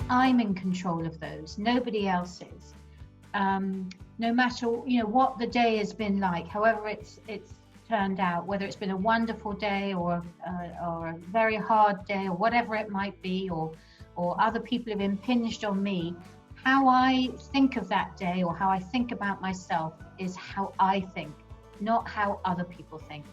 I'm in control of those. Nobody else is. No matter what the day has been like, however it's turned out, whether it's been a wonderful day or a very hard day or whatever it might be, or other people have impinged on me, how I think of that day or how I think about myself is how I think, not how other people think.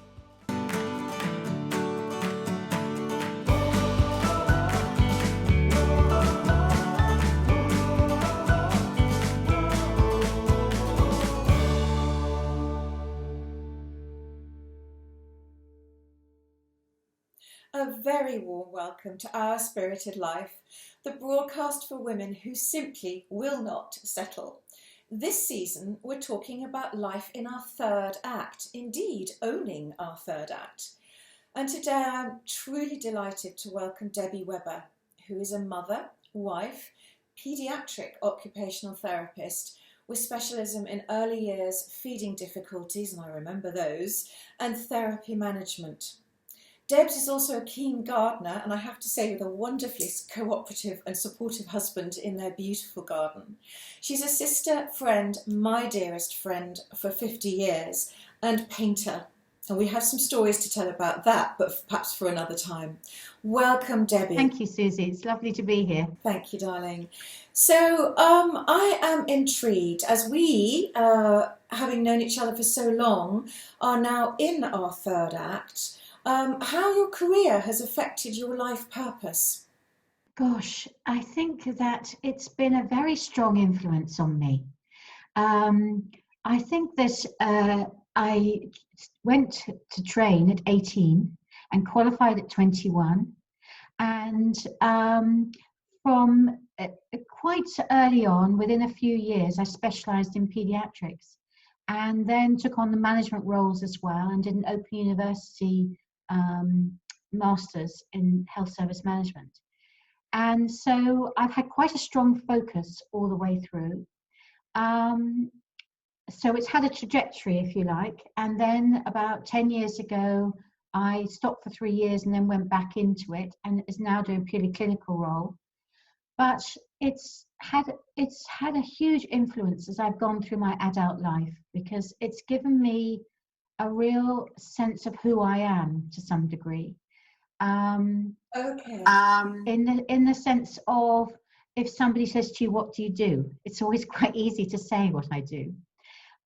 A very warm welcome to Our Spirited Life, the broadcast for women who simply will not settle. This season, we're talking about life in our third act, indeed owning our third act. And today I'm truly delighted to welcome Debbie Webber, who is a mother, wife, paediatric occupational therapist with specialism in early years feeding difficulties, and I remember those, and therapy management. Debs is also a keen gardener, and I have to say with a wonderfully cooperative and supportive husband in their beautiful garden. She's a sister, friend, my dearest friend for 50 years, and painter. And we have some stories to tell about that, but perhaps for another time. Welcome, Debbie. Thank you, Susie. It's lovely to be here. Thank you, darling. So I am intrigued, as we, having known each other for so long, are now in our third act, how your career has affected your life purpose. Gosh, I think that it's been a very strong influence on me. I think that I went to train at 18 and qualified at 21. And from quite early on, within a few years, I specialised in paediatrics and then took on the management roles as well and did an Open University Masters in Health Service Management. And so I've had quite a strong focus all the way through. So it's had a trajectory, if you like. And then about 10 years ago, I stopped for 3 years and then went back into it and is now doing a purely clinical role. But it's had a huge influence as I've gone through my adult life, because it's given me a real sense of who I am to some degree. Okay. In the sense of, if somebody says to you, what do you do? It's always quite easy to say what I do.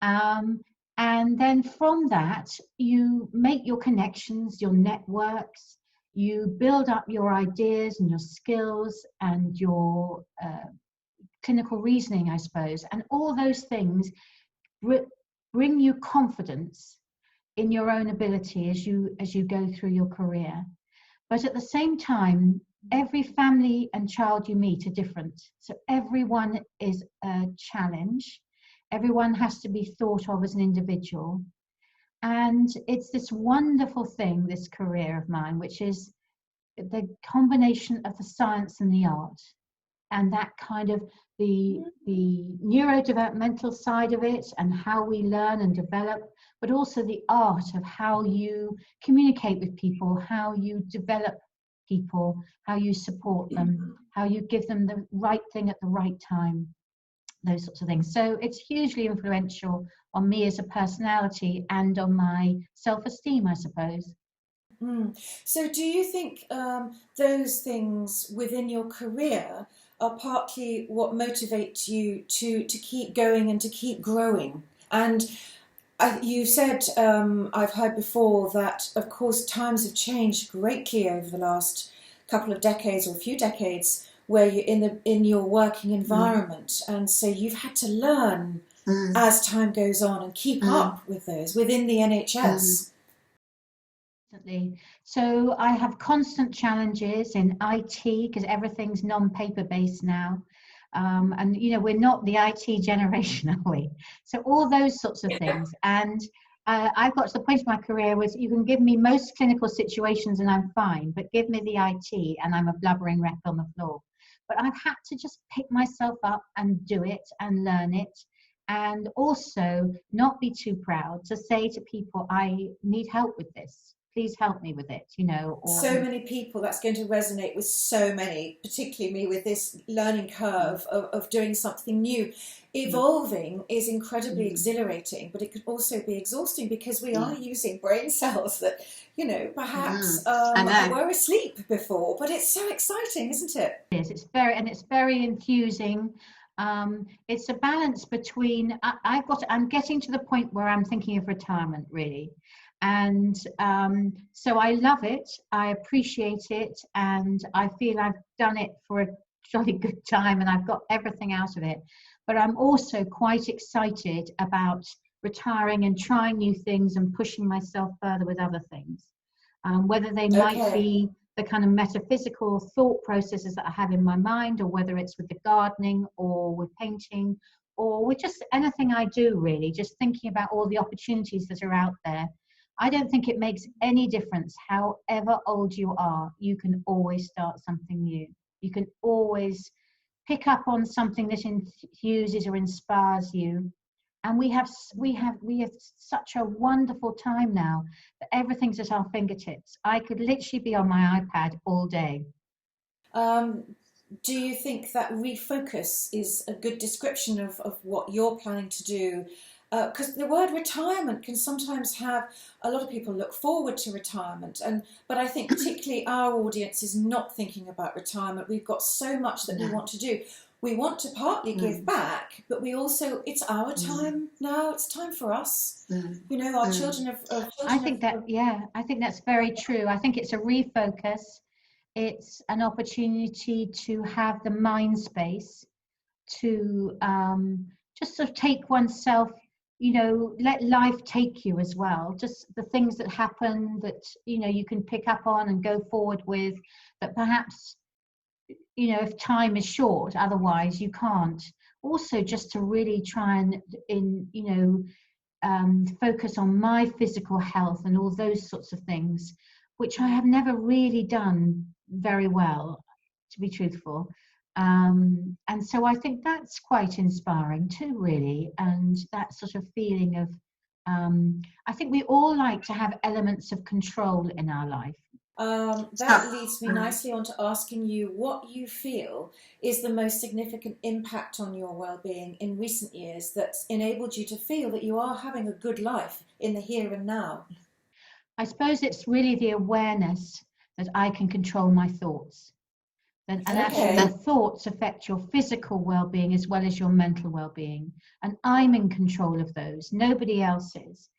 And then from that, you make your connections, your networks, you build up your ideas and your skills and your clinical reasoning, I suppose. And all those things bring you confidence in your own ability as you go through your career. But at the same time, every family and child you meet are different. So everyone is a challenge. Everyone has to be thought of as an individual. And it's this wonderful thing, this career of mine, which is the combination of the science and the art. And that kind of the neurodevelopmental side of it and how we learn and develop, but also the art of how you communicate with people, how you develop people, how you support them, how you give them the right thing at the right time, those sorts of things. So it's hugely influential on me as a personality and on my self-esteem, I suppose. So do you think those things within your career are partly what motivates you to keep going and to keep growing? And you said, I've heard before that, of course, times have changed greatly over the last couple of decades or few decades, where you're in your working environment, and so you've had to learn as time goes on and keep up with those within the NHS. So I have constant challenges in IT because everything's non-paper based now. And we're not the IT generation, are we? So all those sorts of things. And I've got to the point of my career where you can give me most clinical situations and I'm fine, but give me the IT and I'm a blubbering wreck on the floor. But I've had to just pick myself up and do it and learn it. And also not be too proud to say to people, I need help with this. please help me with it, you know. Or So many people, that's going to resonate with so many, particularly me, with this learning curve of doing something new. Evolving is incredibly exhilarating, but it could also be exhausting because we are using brain cells that, you know, perhaps were asleep before. But it's so exciting, isn't it? it is. It's very infusing. It's a balance between. I'm getting to the point where I'm thinking of retirement, really, and so I love it. I appreciate it, and I feel I've done it for a jolly good time, and I've got everything out of it. But I'm also quite excited about retiring and trying new things and pushing myself further with other things, whether they might be the kind of metaphysical thought processes that I have in my mind, or whether it's with the gardening or with painting or with just anything I do, really, just thinking about all the opportunities that are out there. I don't think it makes any difference however old you are. You can always start something new. You can always pick up on something that infuses or inspires you. And we have such a wonderful time now that everything's at our fingertips. I could literally be on my iPad all day. Do you think that refocus is a good description of what you're planning to do? Because the word retirement can sometimes have a lot of people look forward to retirement, but I think particularly our audience is not thinking about retirement. We've got so much that we want to do. We want to partly give back, but we also, it's our time now. It's time for us. You know, our children have. I think that's very true. I think it's a refocus. It's an opportunity to have the mind space to just sort of take oneself, you know, let life take you as well. Just the things that happen that, you know, you can pick up on and go forward with, that perhaps, you know, if time is short, otherwise you can't. Also, just to really try and, focus on my physical health and all those sorts of things, which I have never really done very well, to be truthful. And so I think that's quite inspiring too, really. And that sort of feeling of, I think we all like to have elements of control in our life. That leads me nicely on to asking you what you feel is the most significant impact on your well-being in recent years that's enabled you to feel that you are having a good life in the here and now. I suppose it's really the awareness that I can control my thoughts. And actually, the thoughts affect your physical well-being as well as your mental well-being. And I'm in control of those. Nobody else is.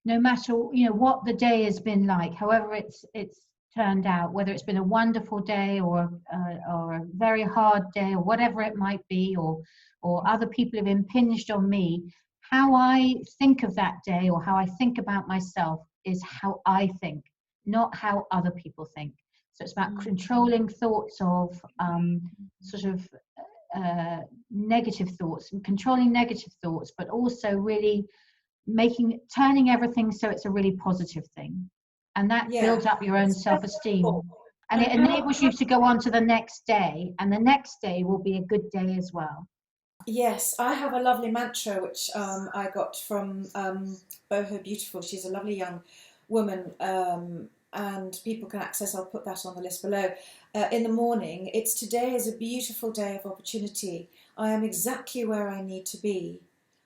No matter, you know, what the day has been like, however it's turned out, whether it's been a wonderful day or a very hard day or whatever it might be, or other people have impinged on me, how I think of that day or how I think about myself is how I think, not how other people think. So it's about controlling thoughts of negative thoughts, and controlling negative thoughts, but also really turning everything so it's a really positive thing. And that builds up your own self-esteem. And it enables you to go on to the next day, and the next day will be a good day as well. Yes, I have a lovely mantra which I got from Boho Beautiful. She's a lovely young woman, and people can access, I'll put that on the list below, in the morning. It's today is a beautiful day of opportunity. I am exactly where I need to be.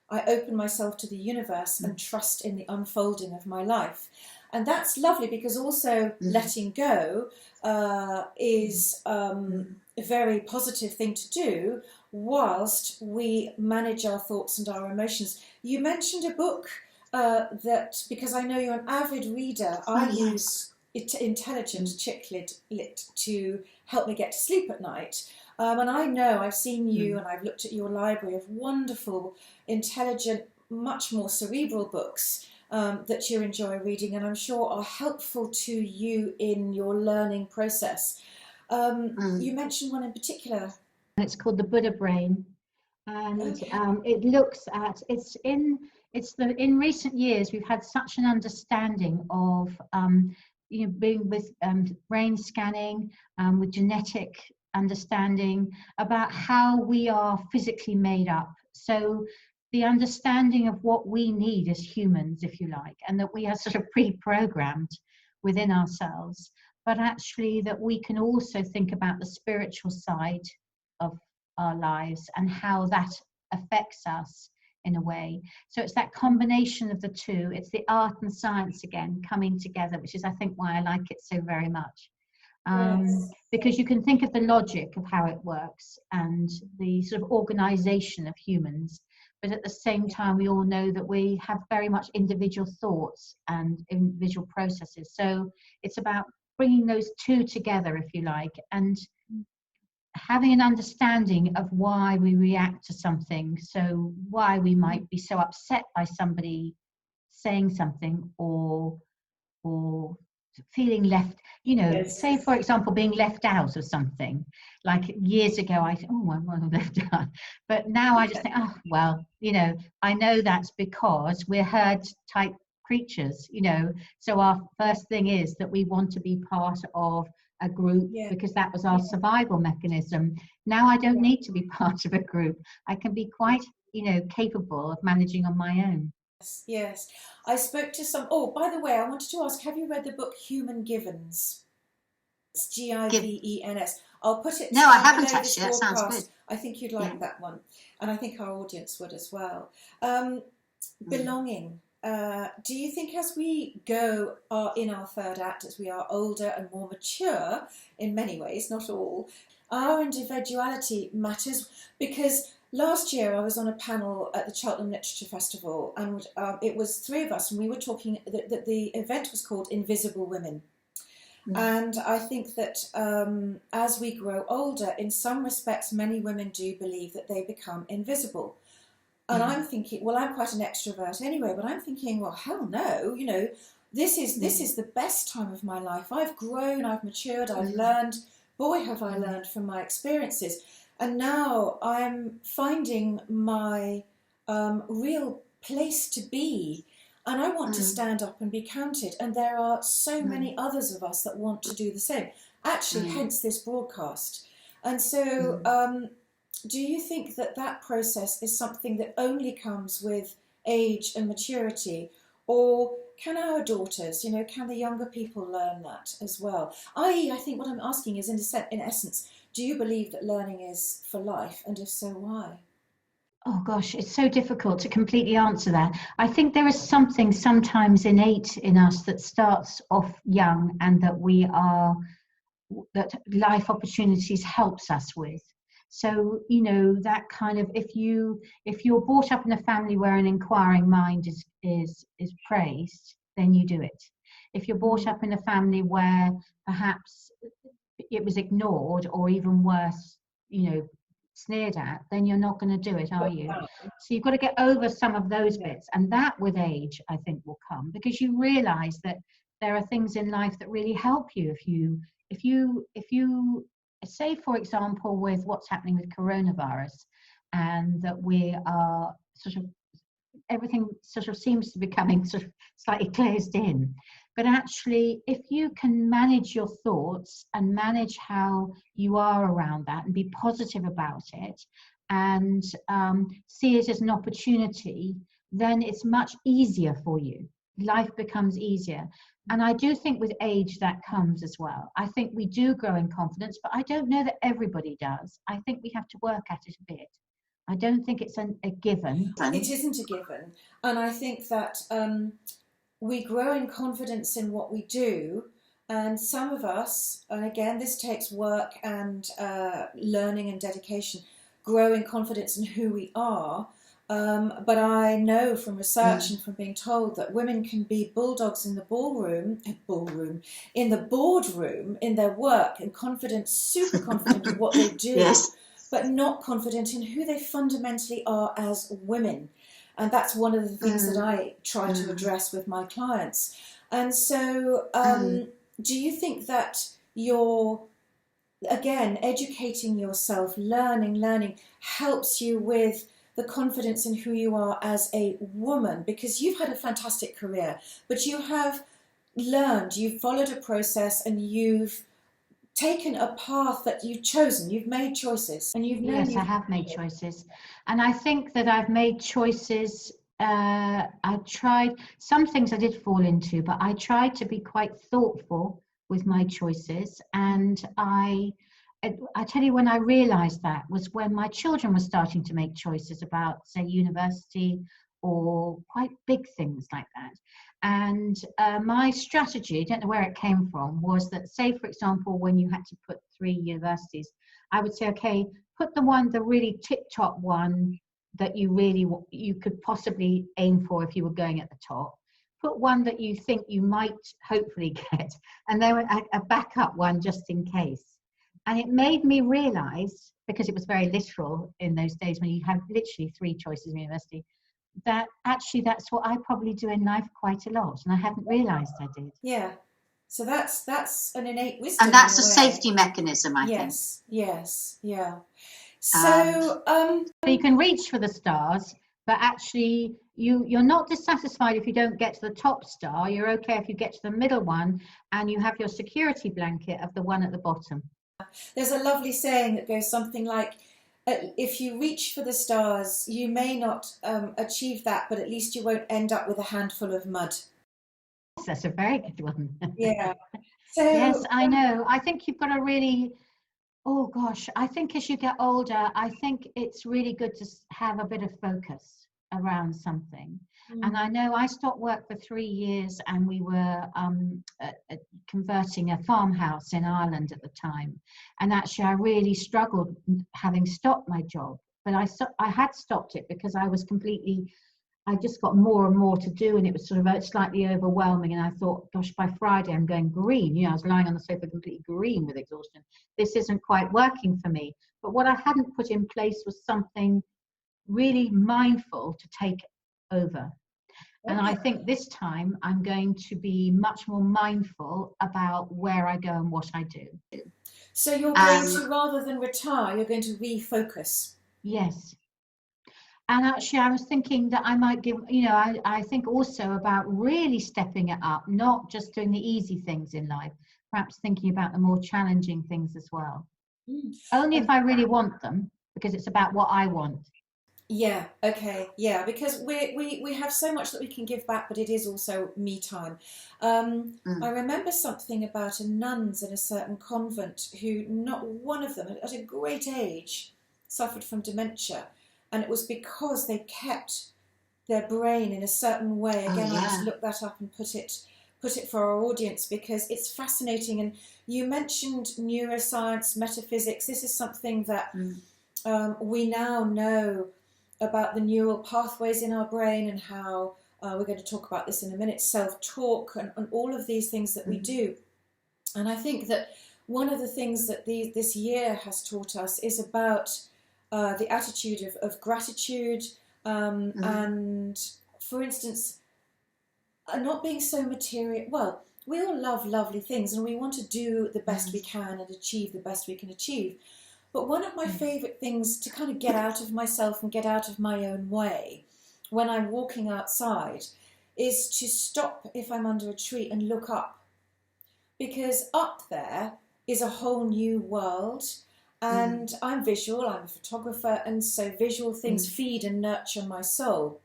I open myself to the universe and trust in the unfolding of my life. And that's lovely because also letting go is a very positive thing to do whilst we manage our thoughts and our emotions. You mentioned a book that, because I know you're an avid reader, I use intelligent chick lit to help me get to sleep at night. And I know I've seen you and I've looked at your library of wonderful, intelligent, much more cerebral books that you enjoy reading, and I'm sure are helpful to you in your learning process. You mentioned one in particular. It's called The Buddha Brain, and it looks at in recent years we've had such an understanding of being with brain scanning, with genetic understanding about how we are physically made up. So the understanding of what we need as humans, if you like, and that we are sort of pre-programmed within ourselves, but actually that we can also think about the spiritual side of our lives and how that affects us in a way. So it's that combination of the two. It's the art and science again coming together, which is, I think, why I like it so very much. Yes. Because you can think of the logic of how it works and the sort of organization of humans, but at the same time we all know that we have very much individual thoughts and individual processes. So it's about bringing those two together, if you like, and having an understanding of why we react to something. So why we might be so upset by somebody saying something, or feeling left, Yes. say for example being left out of something. Like years ago I thought, oh, I'm left out, but now I just think, oh well, I know that's because we're herd type creatures, so our first thing is that we want to be part of a group, Yeah. because that was our survival mechanism. Now I don't need to be part of a group. I can be quite capable of managing on my own. Yes. I spoke to some. Oh, by the way, I wanted to ask, have you read the book Human Givens? It's Givens. I'll put it No, I below haven't this actually. That sounds good. broadcast. I think you'd like that one. And I think our audience would as well. Belonging. Do you think as we go in our third act, as we are older and more mature in many ways, not all, our individuality matters? Because last year I was on a panel at the Cheltenham Literature Festival, and it was three of us, and we were talking that the event was called Invisible Women. And I think that as we grow older, in some respects, many women do believe that they become invisible. And I'm thinking, well, I'm quite an extrovert anyway, but I'm thinking, well, hell no, this is the best time of my life. I've grown, I've matured, I've learned. Boy, have I learned from my experiences. And now I'm finding my real place to be. And I want to stand up and be counted. And there are so many others of us that want to do the same. Actually, hence this broadcast. And so do you think that that process is something that only comes with age and maturity? Or can our daughters, can the younger people learn that as well? I think what I'm asking is, in essence, do you believe that learning is for life? And if so, why? Oh gosh, it's so difficult to completely answer that. I think there is something sometimes innate in us that starts off young and that life opportunities helps us with. So, that kind of, if you're brought up in a family where an inquiring mind is praised, then you do it. If you're brought up in a family where perhaps it was ignored, or even worse, sneered at, then you're not going to do it, are you? So you've got to get over some of those bits, and that with age I think will come, because you realize that there are things in life that really help you. If you say, for example, with what's happening with coronavirus, and that we are sort of, everything sort of seems to be becoming sort of slightly closed in. But actually, if you can manage your thoughts and manage how you are around that and be positive about it, and see it as an opportunity, then it's much easier for you. Life becomes easier. And I do think with age that comes as well. I think we do grow in confidence, but I don't know that everybody does. I think we have to work at it a bit. I don't think it's a given. It isn't a given. And I think that we grow in confidence in what we do. And some of us, and again, this takes work and learning and dedication, grow in confidence in who we are. But I know from research and from being told that women can be bulldogs in the in the boardroom, in their work, and confident, super confident in what they do, but not confident in who they fundamentally are as women. And that's one of the things that I try to address with my clients. And so do you think that you're, again, educating yourself, learning, helps you with the confidence in who you are as a woman? Because you've had a fantastic career, but you have learned, you've followed a process, and you've taken a path that you've chosen. You've made choices, and you've known Yes, I you've. have made choices. And I think that I've made choices. I tried, some things I did fall into, but I tried to be quite thoughtful with my choices. And I tell you, when I realized that was when my children were starting to make choices about, say, university or quite big things like that. And my strategy, I don't know where it came from, was that, say, for example, when you had to put 3 universities, I would say, okay, put the really tip-top one that you could possibly aim for if you were going at the top. Put one that you think you might hopefully get, and then a backup one just in case. And it made me realize, because it was very literal in those days when you had literally 3 choices in university, that actually that's what I probably do in life quite a lot, and I hadn't realized I did. Yeah. So that's an innate wisdom And that's in a a way. safety mechanism, I think. Yes, yes, yeah. So You can reach for the stars, but actually you're not dissatisfied if you don't get to the top star. You're okay if you get to the middle one, and you have your security blanket of the one at the bottom. there's a lovely saying that goes something like, if you reach for the stars, you may not achieve that, but at least you won't end up with a handful of mud. Yes, that's a very good one. Yeah. So Yes, I know. I think you've got to really, oh gosh, I think as you get older, I think it's really good to have a bit of focus around something. And I know I stopped work for 3 years, and we were converting a farmhouse in Ireland at the time. And actually, I really struggled having stopped my job. But I had stopped it because I just got more and more to do, and it was sort of slightly overwhelming. And I thought, gosh, by Friday I'm going green. I was lying on the sofa completely green with exhaustion. This isn't quite working for me. But what I hadn't put in place was something really mindful to take over. And I think this time I'm going to be much more mindful about where I go and what I do. So you're going to, rather than retire, you're going to refocus. Yes. And actually, I was thinking that I might give, I think also about really stepping it up, not just doing the easy things in life, perhaps thinking about the more challenging things as well. Only if I really want them, because it's about what I want. Yeah, okay, yeah, because we have so much that we can give back, but it is also me time. I remember something about nuns in a certain convent who, not one of them, at a great age, suffered from dementia. And it was because they kept their brain in a certain way. Again, I must look that up and put it for our audience, because it's fascinating. And you mentioned neuroscience, metaphysics. This is something that we now know about the neural pathways in our brain, and how we're going to talk about this in a minute, self-talk, and all of these things that we do. And I think that one of the things that this year has taught us is about the attitude of gratitude, and, for instance, not being so material. Well, we all love lovely things, and we want to do the best we can and achieve the best we can achieve. But one of my favourite things to kind of get out of myself and get out of my own way when I'm walking outside is to stop if I'm under a tree and look up. Because up there is a whole new world, and I'm visual, I'm a photographer, and so visual things feed and nurture my soul.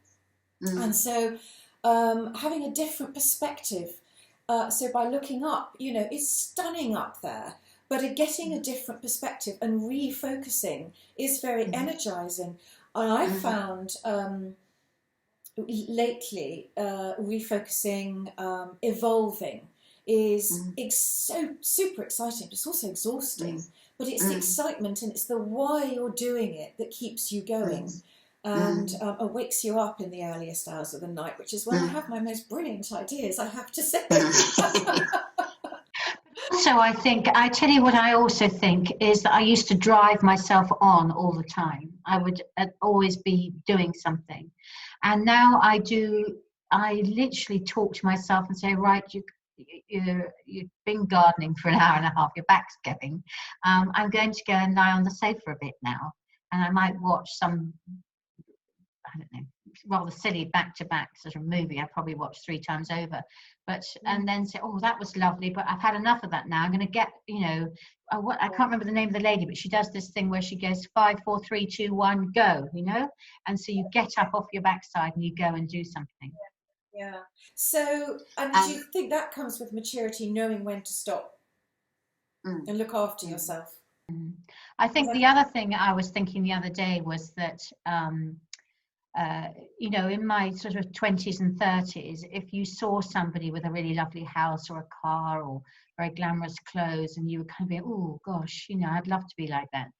And so having a different perspective, so by looking up, it's stunning up there. But getting a different perspective and refocusing is very energizing. And I found lately refocusing, evolving is so super exciting, but it's also exhausting. But it's the excitement and it's the why you're doing it that keeps you going, and wakes you up in the earliest hours of the night, which is when I have my most brilliant ideas, I have to say. So I tell you what I also think is that I used to drive myself on all the time. I would always be doing something. And now I literally talk to myself and say, right, you've been gardening for an hour and a half, your back's going. I'm going to go and lie on the sofa a bit now. And I might watch some, I don't know, rather silly back-to-back sort of movie I probably watched 3 times over, but and then say, oh, that was lovely, but I've had enough of that now. I'm going to get, I can't remember the name of the lady, but she does this thing where she goes 5, 4, 3, 2, 1, go, and so you get up off your backside and you go and do something. Yeah. So, and do you think that comes with maturity, knowing when to stop and look after yourself? I think the other thing I was thinking the other day was that, in my sort of 20s and 30s, if you saw somebody with a really lovely house or a car or very glamorous clothes, and you were kind of being, oh gosh, I'd love to be like that.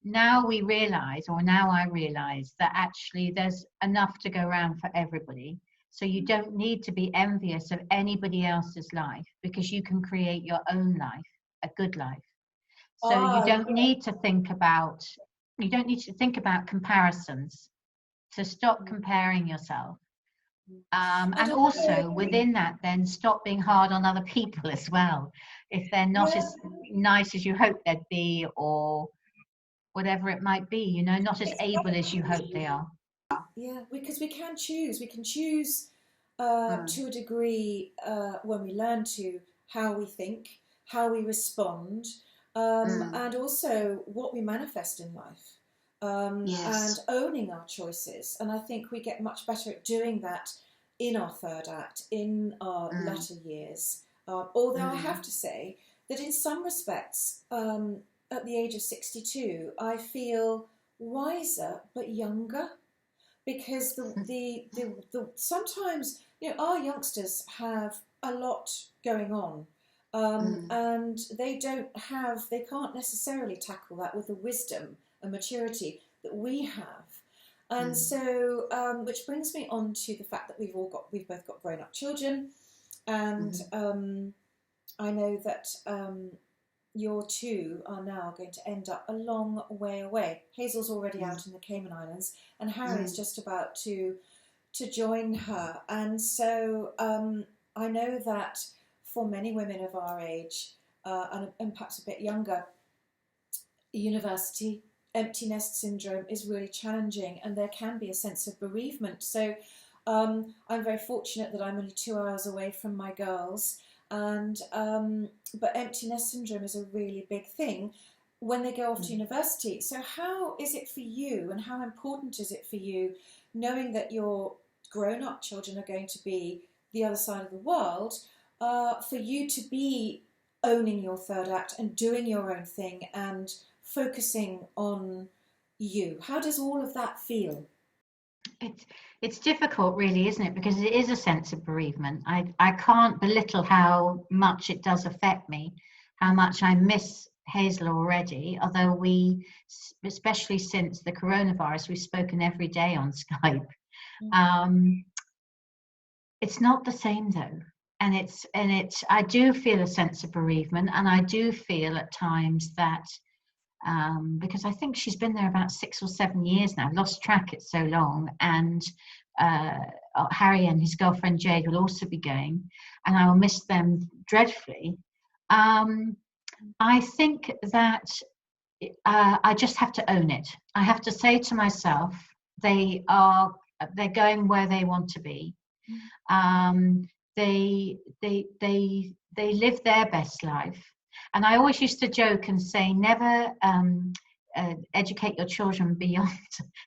Now I realize that actually there's enough to go around for everybody. So you don't need to be envious of anybody else's life, because you can create your own life, a good life. So you don't need to think about comparisons. So stop comparing yourself. And also within that, then stop being hard on other people as well. If they're not as nice as you hope they'd be, or whatever it might be, not as able as you hope they are. Yeah, because we can choose. We can choose to a degree when we learn to, how we think, how we respond, and also what we manifest in life, and owning our choices. And I think we get much better at doing that in our third act, in our latter years. Although I have to say that in some respects, at the age of 62, I feel wiser but younger, because the sometimes our youngsters have a lot going on, and they can't necessarily tackle that with the wisdom and maturity that we have. And so, which brings me on to the fact that we've both got grown up children, and I know that your two are now going to end up a long way away. Hazel's already out in the Cayman Islands, and Harry's just about to join her. And so I know that for many women of our age, and perhaps a bit younger, university empty nest syndrome is really challenging, and there can be a sense of bereavement. So I'm very fortunate that I'm only 2 hours away from my girls. And but empty nest syndrome is a really big thing when they go off to university. So how is it for you, and how important is it for you, knowing that your grown-up children are going to be the other side of the world, for you to be owning your third act and doing your own thing and focusing on you? How does all of that feel? It's difficult, really, isn't it? Because it is a sense of bereavement. I can't belittle how much it does affect me, how much I miss Hazel already, although we, especially since the coronavirus, we've spoken every day on Skype. It's not the same though. And I do feel a sense of bereavement, and I do feel at times that because I think she's been there about 6 or 7 years now. I've lost track, it's so long. And Harry and his girlfriend Jade will also be going, and I will miss them dreadfully. I think that I just have to own it. I have to say to myself, they're going where they want to be. They live their best life. And I always used to joke and say, never educate your children beyond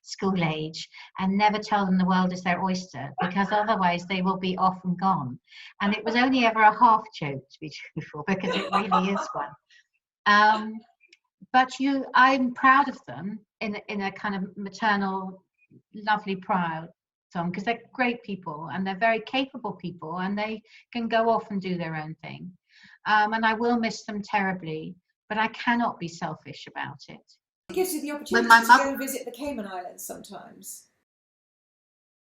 school age, and never tell them the world is their oyster, because otherwise they will be off and gone. And it was only ever a half joke, to be truthful, because it really is one. But I'm proud of them in a kind of maternal, lovely pride, because they're great people, and they're very capable people, and they can go off and do their own thing. And I will miss them terribly, but I cannot be selfish about it. It gives you the opportunity to go and visit the Cayman Islands sometimes.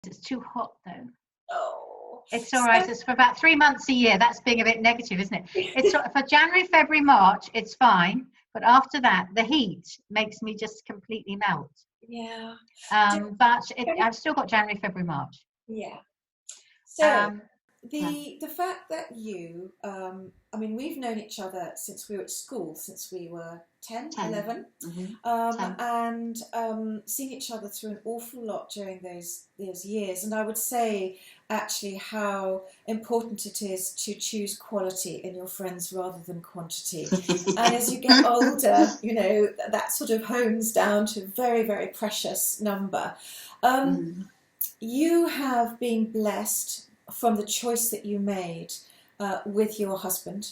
It's too hot though. Oh, it's all right. It's for about 3 months a year. That's being a bit negative, isn't it? It's for January, February, March. It's fine, but after that, the heat makes me just completely melt. Yeah. But I've still got January, February, March. Yeah. So the fact that you are I mean, we've known each other since we were at school, since we were 10. 11, Mm-hmm. and seen each other through an awful lot during those years. And I would say actually how important it is to choose quality in your friends rather than quantity. And as you get older, you know, that sort of hones down to a very, very precious number. You have been blessed from the choice that you made with your husband.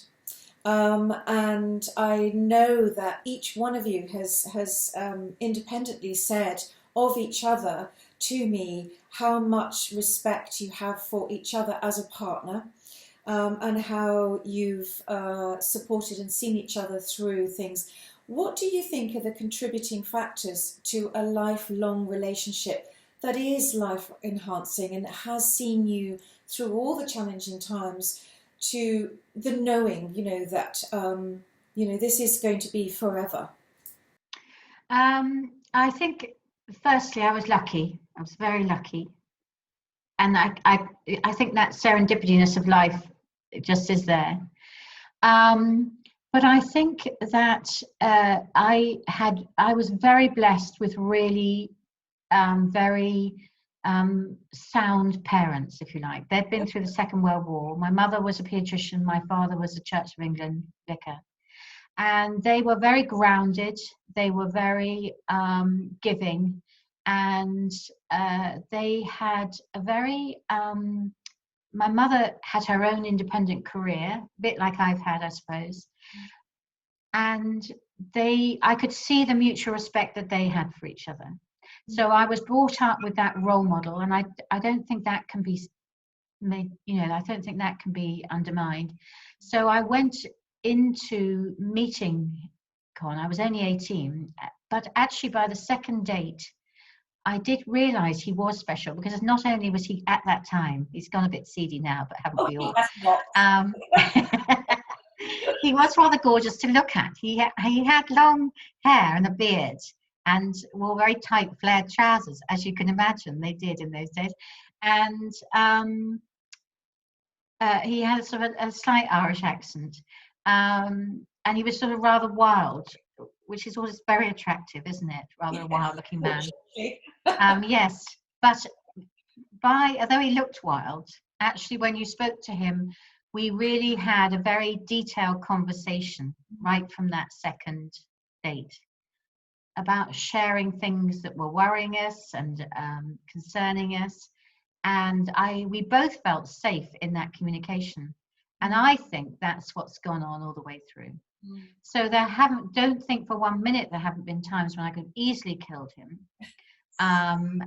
And I know that each one of you has independently said of each other to me how much respect you have for each other as a partner, and how you've supported and seen each other through things. What do you think are the contributing factors to a lifelong relationship that is life enhancing and has seen you through all the challenging times to the knowing, you know, that, you know, this is going to be forever? I think, firstly, I was lucky. I was very lucky. And I think that serendipityness of life just is there. But I think that I was very blessed with really very sound parents, if you like. They'd been through the Second World War. My mother was a paediatrician. My father was a Church of England vicar. And they were very grounded. They were very giving. And they had a very... my mother had her own independent career, a bit like I've had, I suppose. And I could see the mutual respect that they had for each other. So I was brought up with that role model, and I don't think that can be made, you know, I don't think that can be undermined. So I went into meeting Con. I was only 18, but actually by the second date, I did realise he was special, because not only was he at that time, he's gone a bit seedy now, but haven't we all? He was rather gorgeous to look at. He had long hair and a beard, and wore very tight flared trousers, as you can imagine they did in those days. And he had sort of a slight Irish accent, and he was sort of rather wild, which is always very attractive, isn't it? Rather a wild-looking man. Yes, but although he looked wild, actually, when you spoke to him, we really had a very detailed conversation right from that second date about sharing things that were worrying us and concerning us. And we both felt safe in that communication. And I think that's what's gone on all the way through. So don't think for 1 minute there haven't been times when I could have easily killed him.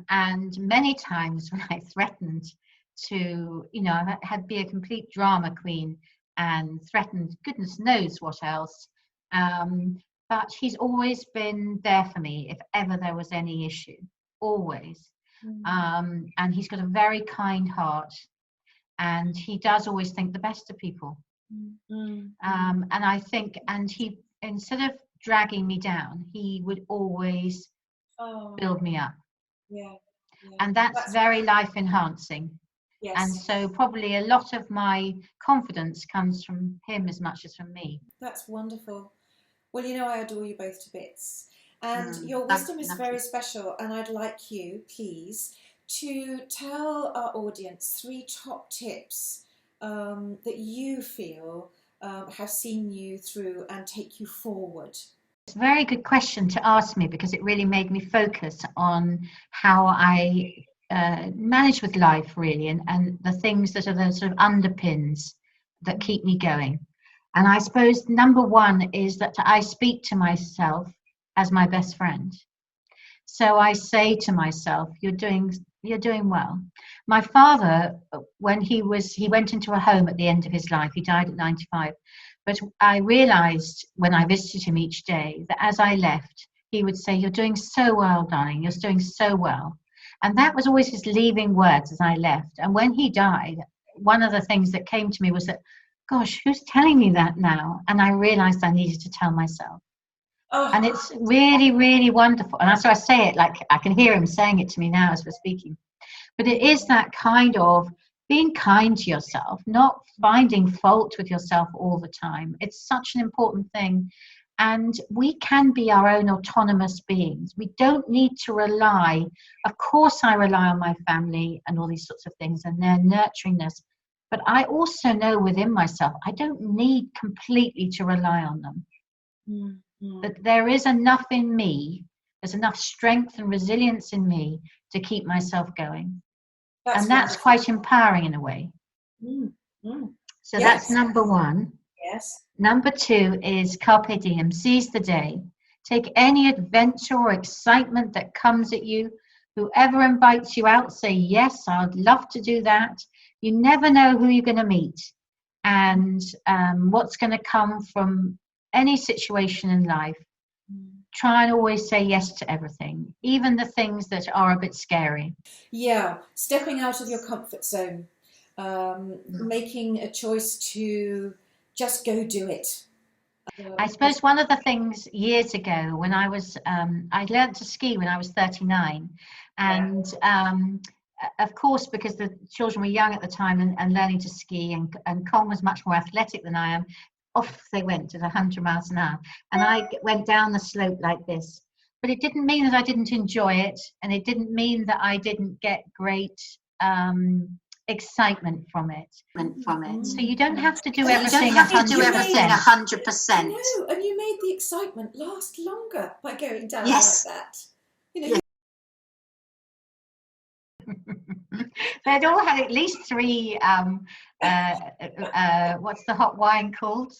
And many times when I threatened to, you know, I had be a complete drama queen and threatened goodness knows what else. But he's always been there for me if ever there was any issue, always. And he's got a very kind heart, and he does always think the best of people. And I think, and he, instead of dragging me down, he would always build me up. And that's very life enhancing. And so probably a lot of my confidence comes from him as much as from me. That's wonderful. Well, you know, I adore you both to bits. And your wisdom is very special. And I'd like you, please, to tell our audience 3 top tips that you feel have seen you through and take you forward. It's a very good question to ask me, because it really made me focus on how I manage with life, really, and the things that are the sort of underpins that keep me going. And I suppose number 1 is that I speak to myself as my best friend. So I say to myself, you're doing well. My father, when he went into a home at the end of his life, he died at 95. But I realized when I visited him each day that as I left, he would say, you're doing so well, darling, you're doing so well. And that was always his leaving words as I left. And when he died, one of the things that came to me was that, gosh, who's telling me that now? And I realized I needed to tell myself. And it's really, really wonderful. And so I say it like I can hear him saying it to me now as we're speaking. But it is that kind of being kind to yourself, not finding fault with yourself all the time. It's such an important thing. And we can be our own autonomous beings. We don't need to rely. Of course, I rely on my family and all these sorts of things and their nurturingness. But I also know within myself, I don't need completely to rely on them. Mm-hmm. That there is enough in me, there's enough strength and resilience in me to keep myself going. And that's wonderful. quite empowering in a way. Mm-hmm. So that's number one. Yes. Number two is carpe diem, seize the day. Take any adventure or excitement that comes at you. Whoever invites you out, say, yes, I'd love to do that. You never know who you're going to meet and what's going to come from any situation in life. Try and always say yes to everything, even the things that are a bit scary. Yeah, stepping out of your comfort zone, making a choice to just go do it. I suppose one of the things years ago when I learned to ski when I was 39. And of course, because the children were young at the time and learning to ski, and Colin was much more athletic than I am, off they went at 100 miles an hour. And I went down the slope like this. But it didn't mean that I didn't enjoy it. And it didn't mean that I didn't get great excitement from it. So you don't have to do everything 100%. No, and you made the excitement last longer by going down like that. You know. They'd all had at least 3. What's the hot wine called?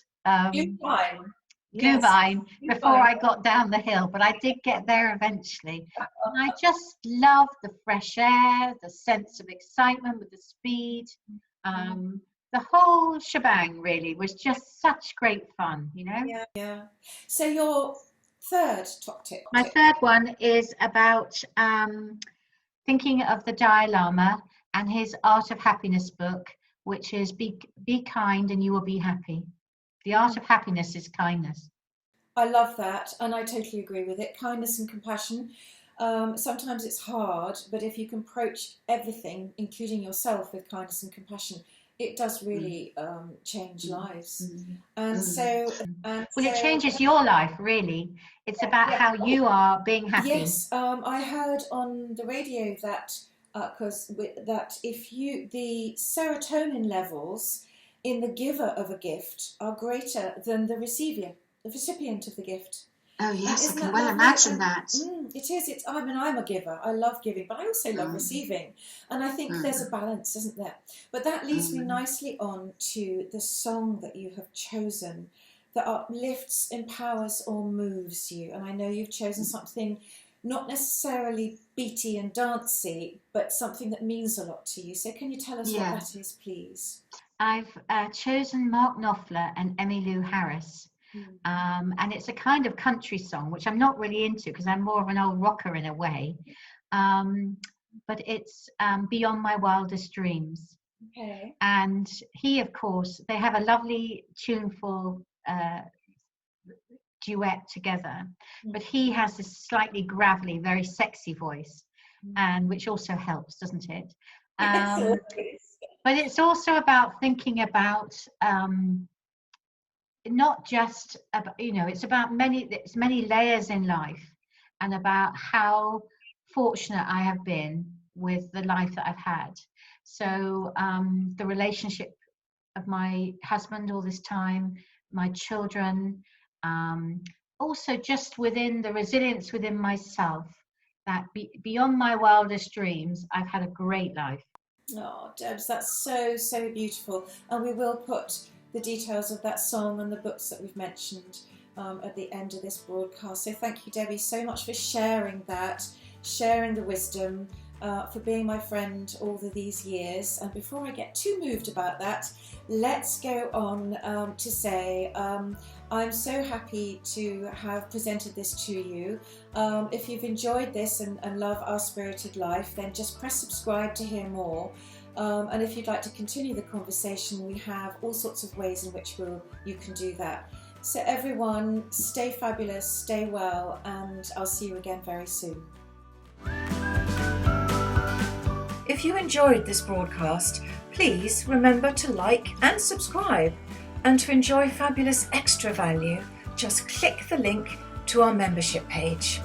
Glühwein before I got down the hill, but I did get there eventually. And I just love the fresh air, the sense of excitement with the speed. The whole shebang really was just such great fun, you know? Yeah. So your third top tip. My third one is about thinking of the Dalai Lama and his Art of Happiness book, which is be kind and you will be happy. The art of happiness is kindness. I love that, and I totally agree with it. Kindness and compassion. Sometimes it's hard, but if you can approach everything, including yourself, with kindness and compassion, it does really change lives. And so, it changes your life, really. It's about how you are being happy. Yes, I heard on the radio that if the serotonin levels in the giver of a gift are greater than the recipient of the gift. Oh yes, I can well imagine that. It is. I'm a giver. I love giving, but I also love receiving. And I think there's a balance, isn't there? But that leads me nicely on to the song that you have chosen that uplifts, empowers, or moves you. And I know you've chosen something not necessarily beaty and dancey, but something that means a lot to you. So can you tell us what that is, please? I've chosen Mark Knopfler and Emmylou Harris. And it's a kind of country song, which I'm not really into because I'm more of an old rocker in a way. But it's Beyond My Wildest Dreams. Okay. And he, of course, they have a lovely, tuneful duet together. But he has this slightly gravelly, very sexy voice, and which also helps, doesn't it? But it's also about thinking about not just about, it's about many layers in life, and about how fortunate I have been with the life that I've had. So the relationship of my husband all this time, my children, also just within the resilience within myself, that beyond my wildest dreams, I've had a great life. Oh, Debs, that's so beautiful. And we will put the details of that song and the books that we've mentioned at the end of this broadcast. So thank you, Debbie, so much for sharing that, sharing the wisdom, for being my friend all these years. And before I get too moved about that, let's go on to say I'm so happy to have presented this to you. If you've enjoyed this and love Our Spirited Life, then just press subscribe to hear more. And if you'd like to continue the conversation, we have all sorts of ways in which you can do that. So everyone, stay fabulous, stay well, and I'll see you again very soon. If if you enjoyed this broadcast, please remember to like and subscribe. And to enjoy fabulous extra value, just click the link to our membership page.